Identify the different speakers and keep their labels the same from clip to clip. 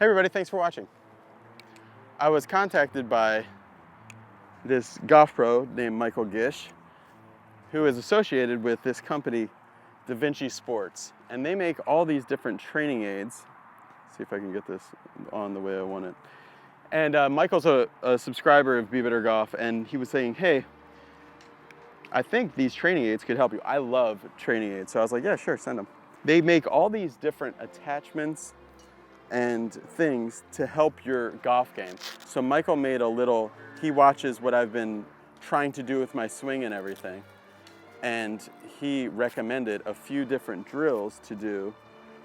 Speaker 1: Hey everybody, thanks for watching. I was contacted by this golf pro named Michael Gish, who is associated with this company, Da Vinci Sports. And they make all these different training aids. Let's see if I can get this on the way I want it. And Michael's a subscriber of Be Better Golf, and he was saying, hey, I think these training aids could help you. I love training aids. So I was like, yeah, sure, send them. They make all these different attachments and things to help your golf game. So Michael made a little, he watches what I've been trying to do with my swing and everything. And he recommended a few different drills to do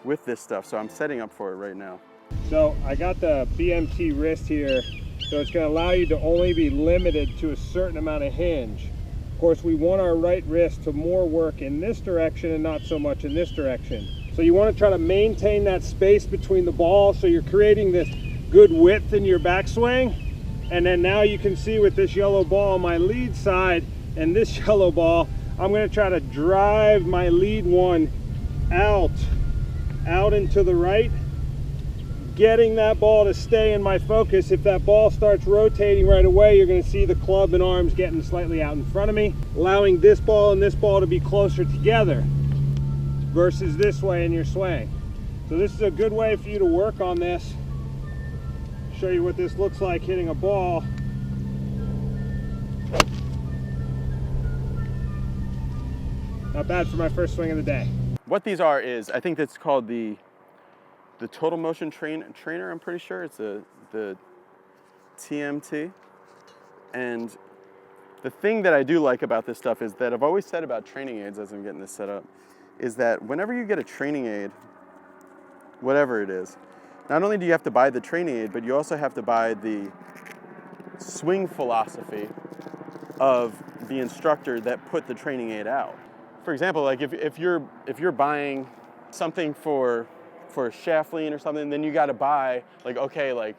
Speaker 1: with this stuff. So I'm setting up for it right now.
Speaker 2: So I got the BMT wrist here. So it's gonna allow you to only be limited to a certain amount of hinge. Of course, we want our right wrist to more work in this direction and not so much in this direction. So you want to try to maintain that space between the ball so you're creating this good width in your backswing. And then now you can see with this yellow ball on my lead side and this yellow ball, I'm going to try to drive my lead one out into the right, getting that ball to stay in my focus. If that ball starts rotating right away, you're going to see the club and arms getting slightly out in front of me, allowing this ball and this ball to be closer together versus this way in your swing. So this is a good way for you to work on this. Show you what this looks like hitting a ball. Not bad for my first swing of the day.
Speaker 1: What these are is, I think that's called the Total Motion Trainer, I'm pretty sure. It's the TMT. And the thing that I do like about this stuff is that I've always said about training aids as I'm getting this set up, is that whenever you get a training aid, whatever it is, not only do you have to buy the training aid, but you also have to buy the swing philosophy of the instructor that put the training aid out. For example, like if you're buying something for shaft lean or something, then you got to buy, like, okay, like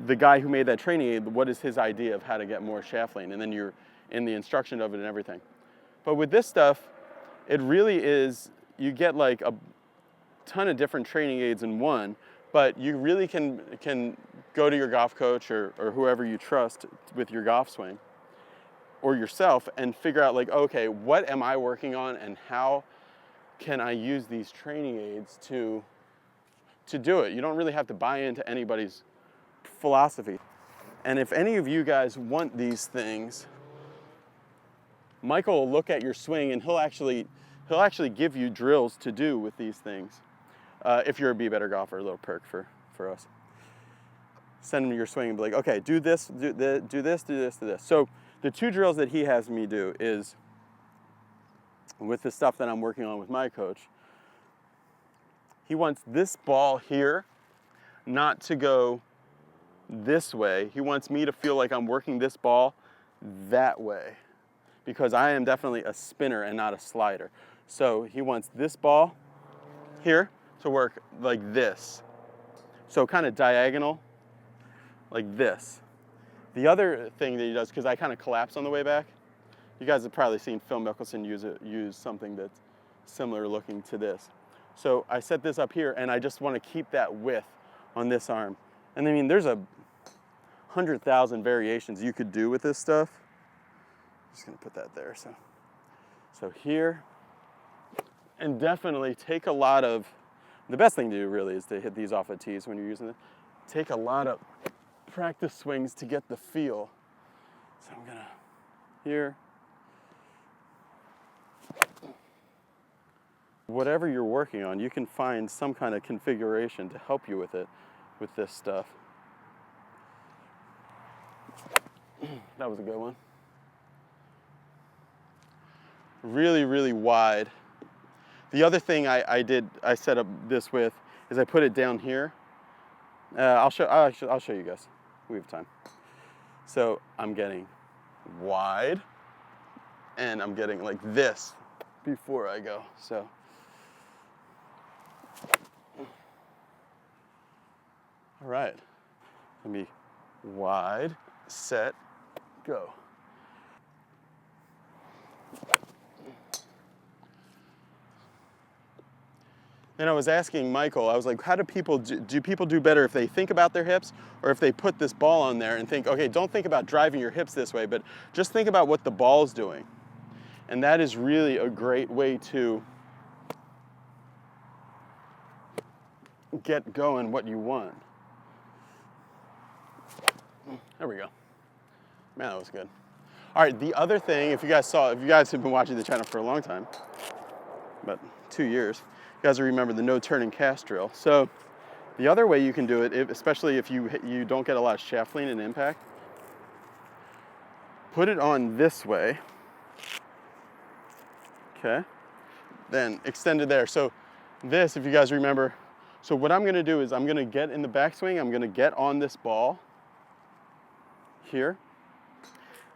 Speaker 1: the guy who made that training aid, what is his idea of how to get more shaft lean? And then you're in the instruction of it and everything. But with this stuff, it really is, you get like a ton of different training aids in one, but you really can go to your golf coach or whoever you trust with your golf swing or yourself and figure out, like, okay, what am I working on and how can I use these training aids to do it? You don't really have to buy into anybody's philosophy. And if any of you guys want these things, Michael will look at your swing and he'll actually give you drills to do with these things. If you're a Be Better Golfer, a little perk for us. Send him your swing and be like, okay, do this, do this, do this. So the two drills that he has me do is, with the stuff that I'm working on with my coach, he wants this ball here not to go this way. He wants me to feel like I'm working this ball that way, because I am definitely a spinner and not a slider. So he wants this ball here to work like this. So kind of diagonal, like this. The other thing that he does, because I kind of collapse on the way back, you guys have probably seen Phil Mickelson use something that's similar looking to this. So I set this up here and I just want to keep that width on this arm. And I mean, there's 100,000 variations you could do with this stuff. I'm just gonna put that there. So here, and definitely take a lot of, the best thing to do really is to hit these off of tees when you're using it. Take a lot of practice swings to get the feel. So I'm gonna, here. Whatever you're working on, you can find some kind of configuration to help you with it, with this stuff. That was a good one. Really, really wide. The other thing I set up this with is I put it down here. I'll show you guys. We have time. So I'm getting wide, and I'm getting like this before I go. So. All right. Let me wide, set, go. Then I was asking Michael, I was like, how do people do better if they think about their hips or if they put this ball on there and think, okay, don't think about driving your hips this way, but just think about what the ball's doing. And that is really a great way to get going what you want. There we go. Man, that was good. All right, the other thing, if you guys have been watching the channel for a long time, about 2 years, you guys will remember the no turning cast drill. So the other way you can do it, especially if you don't get a lot of shaft lean and impact, put it on this way, okay? Then extend it there. So this, if you guys remember, so what I'm gonna do is I'm gonna get in the backswing, I'm gonna get on this ball here,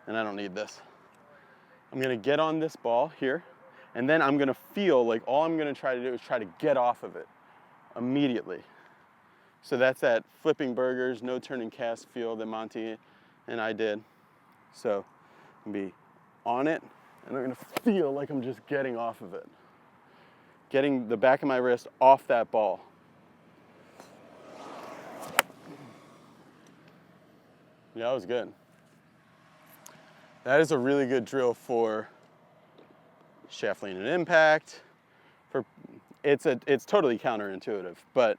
Speaker 1: and I don't need this. I'm gonna get on this ball here, and then I'm gonna feel like all I'm gonna try to do is try to get off of it immediately. So that's that flipping burgers, no turning cast feel that Monty and I did. So I'm gonna be on it, and I'm gonna feel like I'm just getting off of it. Getting the back of my wrist off that ball. Yeah, that was good. That is a really good drill for shaft lean and impact. It's totally counterintuitive, but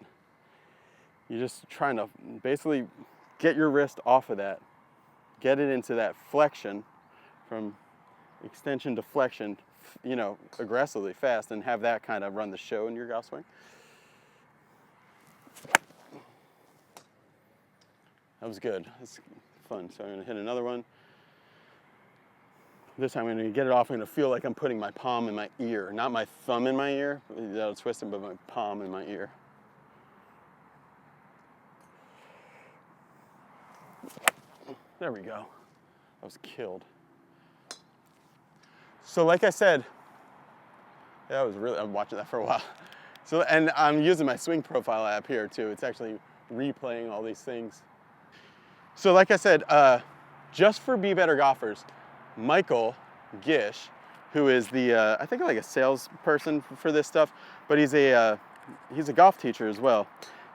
Speaker 1: you're just trying to basically get your wrist off of that, get it into that flexion, from extension to flexion, you know, aggressively fast, and have that kind of run the show in your golf swing. That was good. That's fun. So I'm gonna hit another one. This time I'm gonna get it off. I'm gonna feel like I'm putting my palm in my ear, not my thumb in my ear. That'll twist it, but my palm in my ear. There we go. I was killed. So like I said, yeah, I'm watching that for a while. So, and I'm using my swing profile app here too. It's actually replaying all these things. So like I said, just for Be Better Golfers, Michael Gish, who is the, I think like a salesperson for this stuff, but he's a golf teacher as well.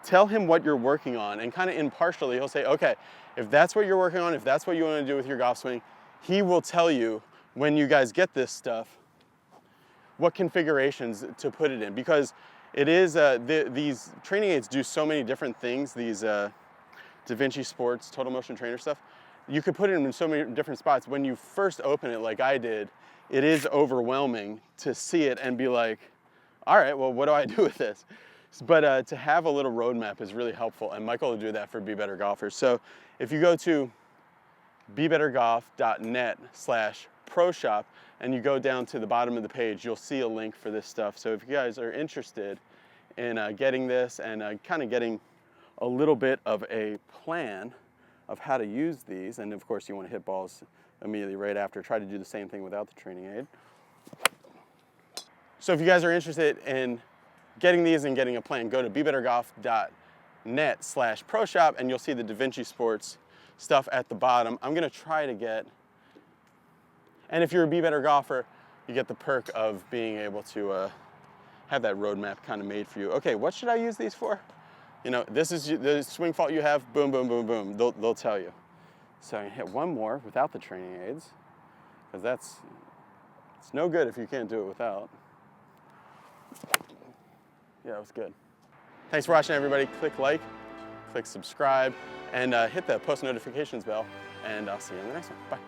Speaker 1: Tell him what you're working on, and kind of impartially, he'll say, okay, if that's what you're working on, if that's what you want to do with your golf swing, he will tell you when you guys get this stuff, what configurations to put it in, because it is, these training aids do so many different things, these DaVinci Sports Total Motion Trainer stuff. You could put it in so many different spots. When you first open it like I did, it is overwhelming to see it and be like, all right, well, what do I do with this? But to have a little roadmap is really helpful, and Michael will do that for Be Better Golfers. So if you go to bebettergolf.net/pro-shop and you go down to the bottom of the page, you'll see a link for this stuff. So if you guys are interested in getting this and kind of getting a little bit of a plan of how to use these, and of course you want to hit balls immediately right after, try to do the same thing without the training aid. So if you guys are interested in getting these and getting a plan, go to bebettergolf.net/pro-shop and you'll see the DaVinci Sports stuff at the bottom. I'm gonna try to get, and if you're a Be Better Golfer, you get the perk of being able to have that roadmap kind of made for you. Okay, what should I use these for? You know, this is the swing fault you have, boom, boom, boom, boom. They'll tell you. So I'm gonna hit one more without the training aids, because it's no good if you can't do it without. Yeah, that was good. Thanks for watching, everybody. Click like, click subscribe, and hit the post notifications bell, and I'll see you in the next one. Bye.